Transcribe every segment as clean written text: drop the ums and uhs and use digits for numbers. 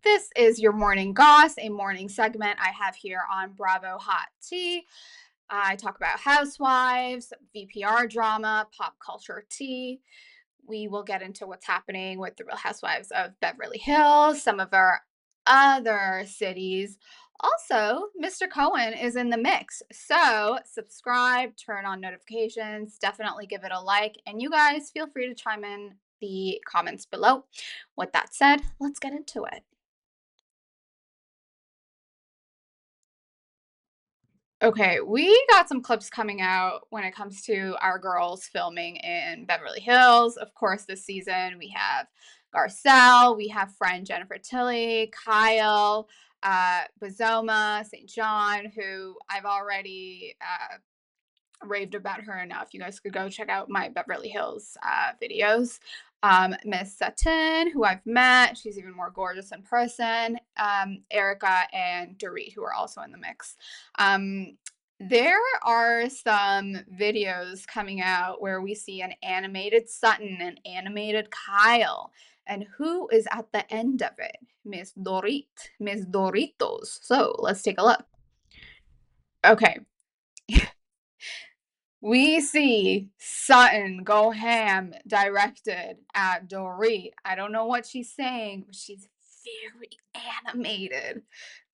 This is your morning goss, a morning segment I have here on Bravo Hot Tea. I talk about housewives, VPR drama, pop culture tea. We will get into what's happening with the Real Housewives of Beverly Hills, some of our other cities. Also, Mr. Cohen is in the mix. So, subscribe, turn on notifications, definitely give it a like, and you guys feel free to chime in the comments below. With that said, let's get into it. Okay, we got some clips coming out when it comes to our girls filming in Beverly Hills. Of course, this season we have Garcelle, we have friend Jennifer Tilly, Kyle, Bazoma, St. John, who I've already raved about her enough. You guys could go check out my Beverly Hills videos. Miss Sutton, who I've met, she's even more gorgeous in person. Erica and Dorit, who are also in the mix. There are some videos coming out where we see an animated Sutton and animated Kyle. And who is at the end of it? Miss Dorit, Miss Doritos. So let's take a look. Okay, we see Sutton go ham directed at Dorit. I don't know what she's saying, but she's very animated.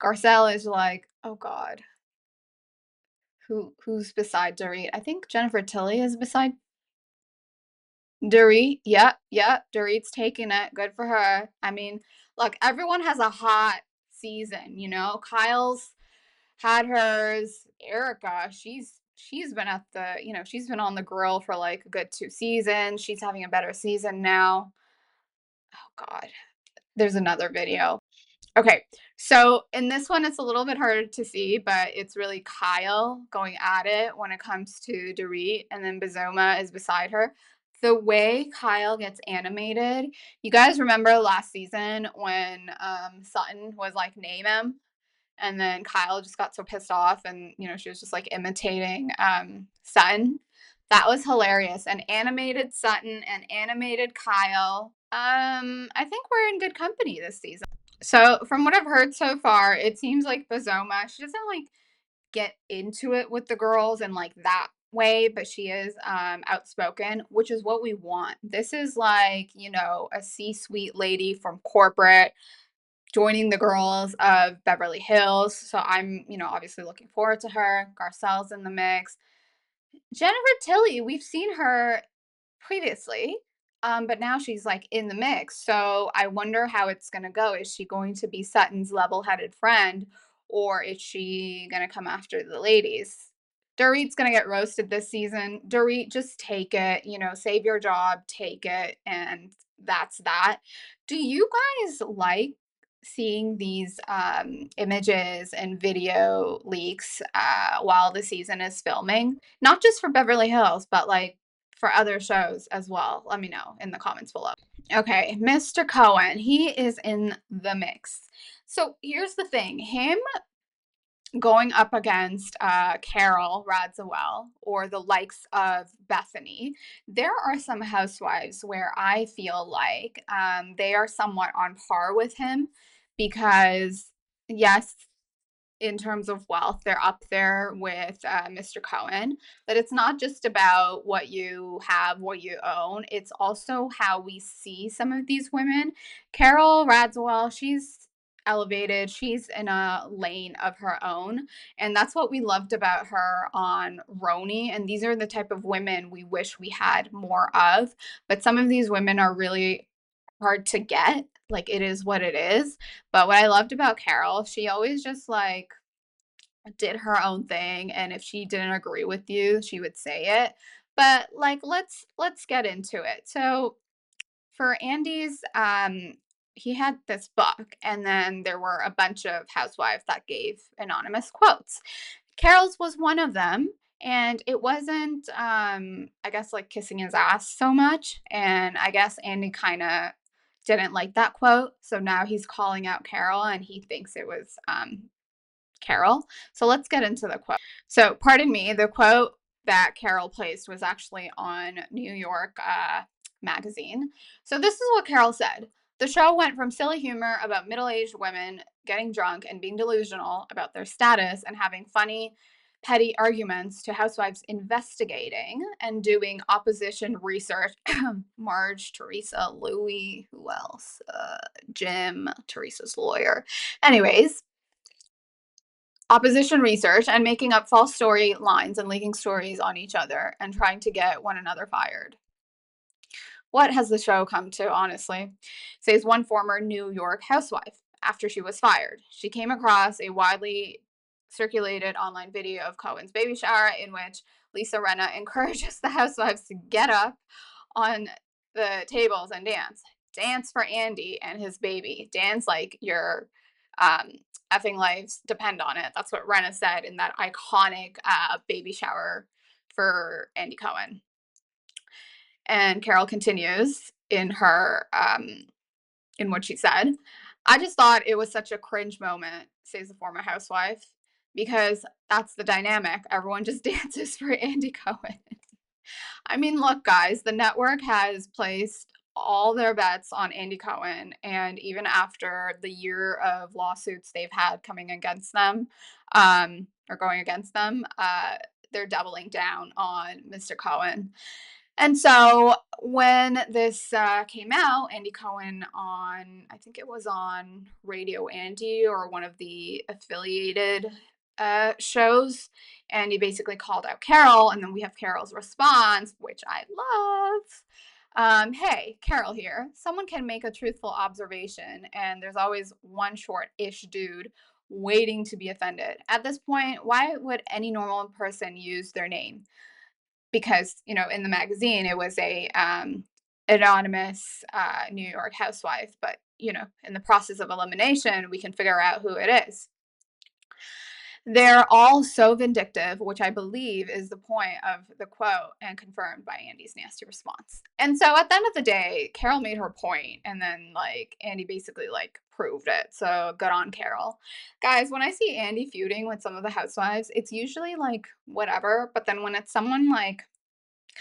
Garcelle is like, oh God, who's beside Dorit? I think Jennifer Tilly is beside Dorit. Yep. Dorit's taking it. Good for her. I mean, look, everyone has a hot season, you know. Kyle's had hers. Erica, she's been at the, she's been on the grill for like a good 2 seasons. She's having a better season now. Oh God. There's another video. Okay, so in this one, it's a little bit harder to see, but it's really Kyle going at it when it comes to Dorit, and then Bazoma is beside her. The way Kyle gets animated, you guys remember last season when Sutton was like, name him? And then Kyle just got so pissed off and, she was just like imitating Sutton. That was hilarious. And animated Sutton and animated Kyle. I think we're in good company this season. So from what I've heard so far, it seems like Bazoma, she doesn't like get into it with the girls in like that way, but she is outspoken, which is what we want. This is like, a C-suite lady from corporate joining the girls of Beverly Hills. So I'm, obviously looking forward to her. Garcelle's in the mix. Jennifer Tilly, we've seen her previously, but now she's like in the mix. So I wonder how it's going to go. Is she going to be Sutton's level-headed friend, or is she going to come after the ladies? Dorit's going to get roasted this season. Dorit, just take it, save your job, take it, and that's that. Do you guys like seeing these images and video leaks while the season is filming? Not just for Beverly Hills, but like for other shows as well. Let me know in the comments below. Okay, Mr. Cohen, he is in the mix. So here's the thing, him going up against Carole, Radziwill, or the likes of Bethany, there are some housewives where I feel like they are somewhat on par with him because, yes, in terms of wealth, they're up there with Mr. Cohen. But it's not just about what you have, what you own. It's also how we see some of these women. Carole Radziwill, she's elevated. She's in a lane of her own. And that's what we loved about her on RHONY. And these are the type of women we wish we had more of. But some of these women are really hard to get. Like, it is what it is. But what I loved about Carole, she always just like did her own thing, and if she didn't agree with you, she would say it. But like, let's get into it. So for Andy's, he had this book, and then there were a bunch of housewives that gave anonymous quotes. Carole's was one of them, and it wasn't, I guess, like kissing his ass so much. And I guess Andy kind of didn't like that quote, so now he's calling out Carole, and he thinks it was Carole. So let's get into the quote. So, pardon me, the quote that Carole placed was actually on New York Magazine. So this is what Carole said. The show went from silly humor about middle-aged women getting drunk and being delusional about their status and having funny, petty arguments to housewives investigating and doing opposition research. Marge, Teresa, Louie, who else? Jim, Teresa's lawyer. Anyways, opposition research and making up false story lines and leaking stories on each other and trying to get one another fired. What has the show come to, honestly? Says one former New York housewife after she was fired. She came across a widely circulated online video of Cohen's baby shower in which Lisa Rinna encourages the housewives to get up on the tables and dance. Dance for Andy and his baby. Dance like your effing lives depend on it. That's what Rinna said in that iconic baby shower for Andy Cohen. And Carole continues in her in what she said. I just thought it was such a cringe moment, says the former housewife, because that's the dynamic. Everyone just dances for Andy Cohen. I mean, look, guys, the network has placed all their bets on Andy Cohen, and even after the year of lawsuits they've had coming against them, or going against them, they're doubling down on Mr. Cohen. And so when this came out, Andy Cohen on, I think it was on Radio Andy or one of the affiliated shows, and he basically called out Carole, and then we have Carole's response, which I love. Hey, Carole here. Someone can make a truthful observation, and there's always one short-ish dude waiting to be offended. At this point, why would any normal person use their name? Because, you know, in the magazine, it was a anonymous New York housewife, but, you know, in the process of elimination, we can figure out who it is. They're all so vindictive, which I believe is the point of the quote and confirmed by Andy's nasty response. And so at the end of the day, Carole made her point, and then like Andy basically like proved it. So good on Carole. Guys, when I see Andy feuding with some of the housewives, it's usually like whatever, but then when it's someone like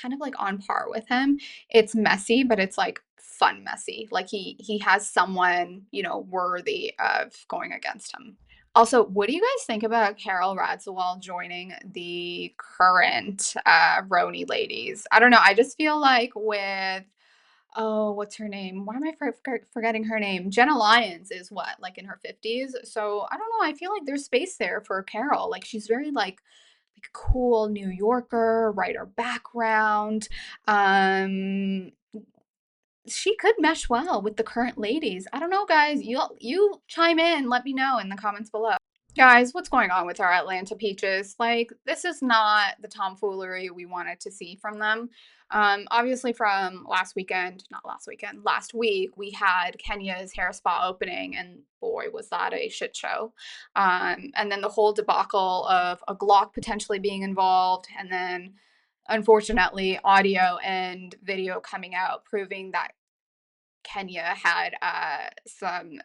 kind of like on par with him, it's messy, but it's like fun messy. Like he has someone, you know, worthy of going against him. Also, what do you guys think about Carole Radziwill joining the current RHONY ladies? I don't know. I just feel like with what's her name? Why am I forgetting her name? Jenna Lyons is what, like in her 50s. So I don't know. I feel like there's space there for Carole. Like she's very like a cool New Yorker, writer background. Um, she could mesh well with the current ladies. I don't know, guys. You chime in, let me know in the comments below. Guys, what's going on with our Atlanta Peaches? Like, this is not the tomfoolery we wanted to see from them. Obviously, from last weekend, not last weekend, last week, we had Kenya's hair spa opening, and boy, was that a shit show. And then the whole debacle of a Glock potentially being involved, and then unfortunately, audio and video coming out proving that Kenya had some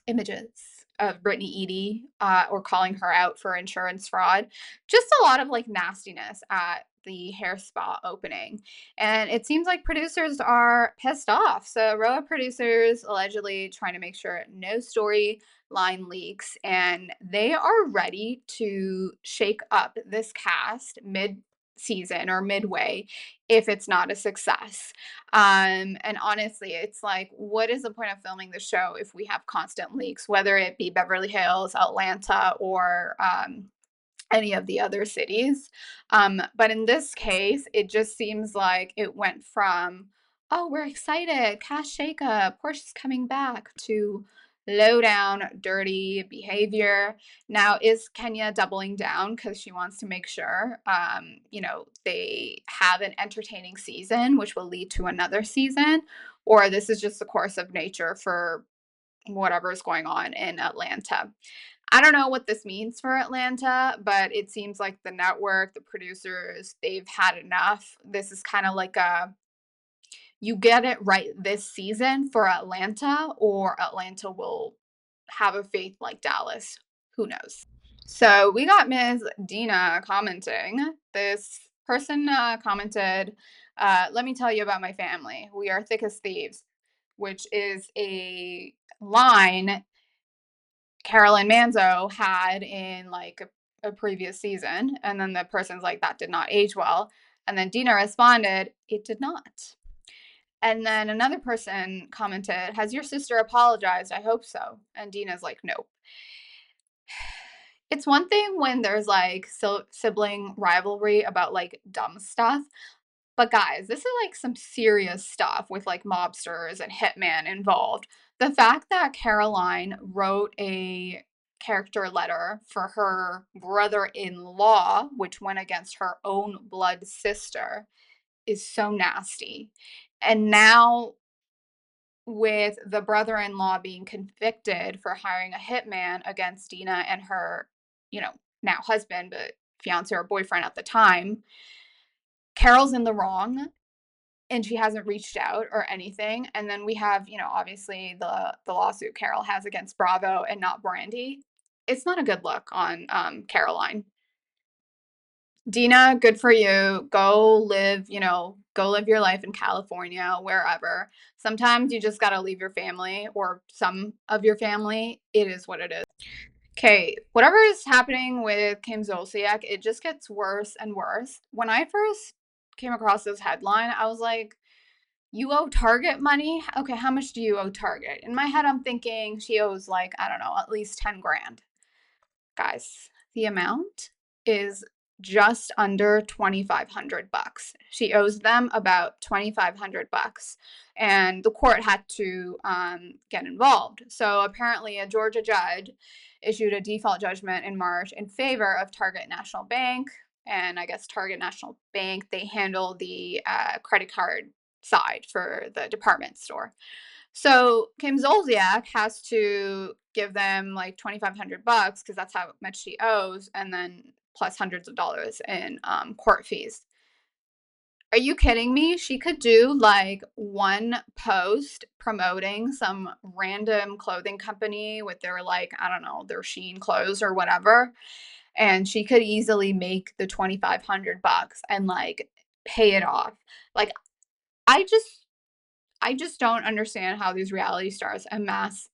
images of Brittany Eady or calling her out for insurance fraud. Just a lot of like nastiness at the hair spa opening. And it seems like producers are pissed off. So RHOA producers allegedly trying to make sure no storyline leaks, and they are ready to shake up this cast mid season or midway if it's not a success. And honestly, it's like, what is the point of filming the show if we have constant leaks, whether it be Beverly Hills, Atlanta, or any of the other cities? But in this case, it just seems like it went from, oh, we're excited, cast shakeup, Portia's coming back, to low down, dirty behavior. Now, is Kenya doubling down because she wants to make sure, you know, they have an entertaining season, which will lead to another season, or this is just the course of nature for whatever is going on in Atlanta? I don't know what this means for Atlanta, but it seems like the network, the producers, they've had enough. This is kind of like a, you get it right this season for Atlanta, or Atlanta will have a fate like Dallas. Who knows? So we got Ms. Dina commenting this person commented, let me tell you about my family. We are thick as thieves, which is a line Carolyn Manzo had in like a previous season. And then the person's like, that did not age well. And then Dina responded, it did not. And then another person commented, has your sister apologized? I hope so. And Dina's like, nope. It's one thing when there's like sibling rivalry about like dumb stuff. But guys, this is like some serious stuff with like mobsters and hitman involved. The fact that Caroline wrote a character letter for her brother-in-law, which went against her own blood sister, is so nasty. And now with the brother-in-law being convicted for hiring a hitman against Dina and her, now husband, but fiance or boyfriend at the time, Carol's in the wrong and she hasn't reached out or anything. And then we have, obviously the lawsuit Carole has against Bravo and not Brandy. It's not a good look on Caroline. Dina, good for you. Go live your life in California, wherever. Sometimes you just got to leave your family or some of your family. It is what it is. Okay, whatever is happening with Kim Zolciak, it just gets worse and worse. When I first came across this headline, I was like, you owe Target money? Okay, how much do you owe Target? In my head, I'm thinking she owes like, I don't know, at least 10 grand. Guys, the amount is just under 2,500 bucks. She owes them about 2,500 bucks, and the court had to get involved. So apparently, a Georgia judge issued a default judgment in March in favor of Target National Bank, and I guess Target National Bank, they handle the credit card side for the department store. So Kim Zolziak has to give them like 2,500 bucks because that's how much she owes, and then plus hundreds of dollars in court fees. Are you kidding me? She could do like one post promoting some random clothing company with their like, I don't know, their Shein clothes or whatever, and she could easily make the 2,500 bucks and like pay it off. Like I just I just don't understand how these reality stars amass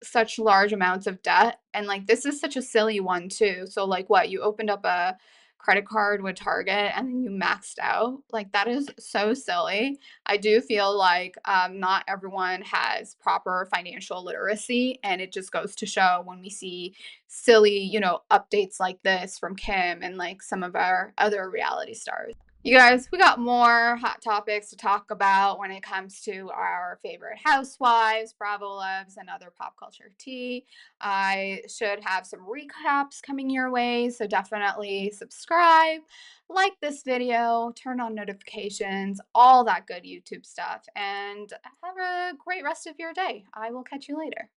such large amounts of debt. And like, this is such a silly one, too. So, like, what? You opened up a credit card with Target and then you maxed out? Like, that is so silly. I do feel like not everyone has proper financial literacy. And it just goes to show when we see silly, updates like this from Kim and like some of our other reality stars. You guys, we got more hot topics to talk about when it comes to our favorite housewives, Bravo loves, and other pop culture tea. I should have some recaps coming your way, so definitely subscribe, like this video, turn on notifications, all that good YouTube stuff, and have a great rest of your day. I will catch you later.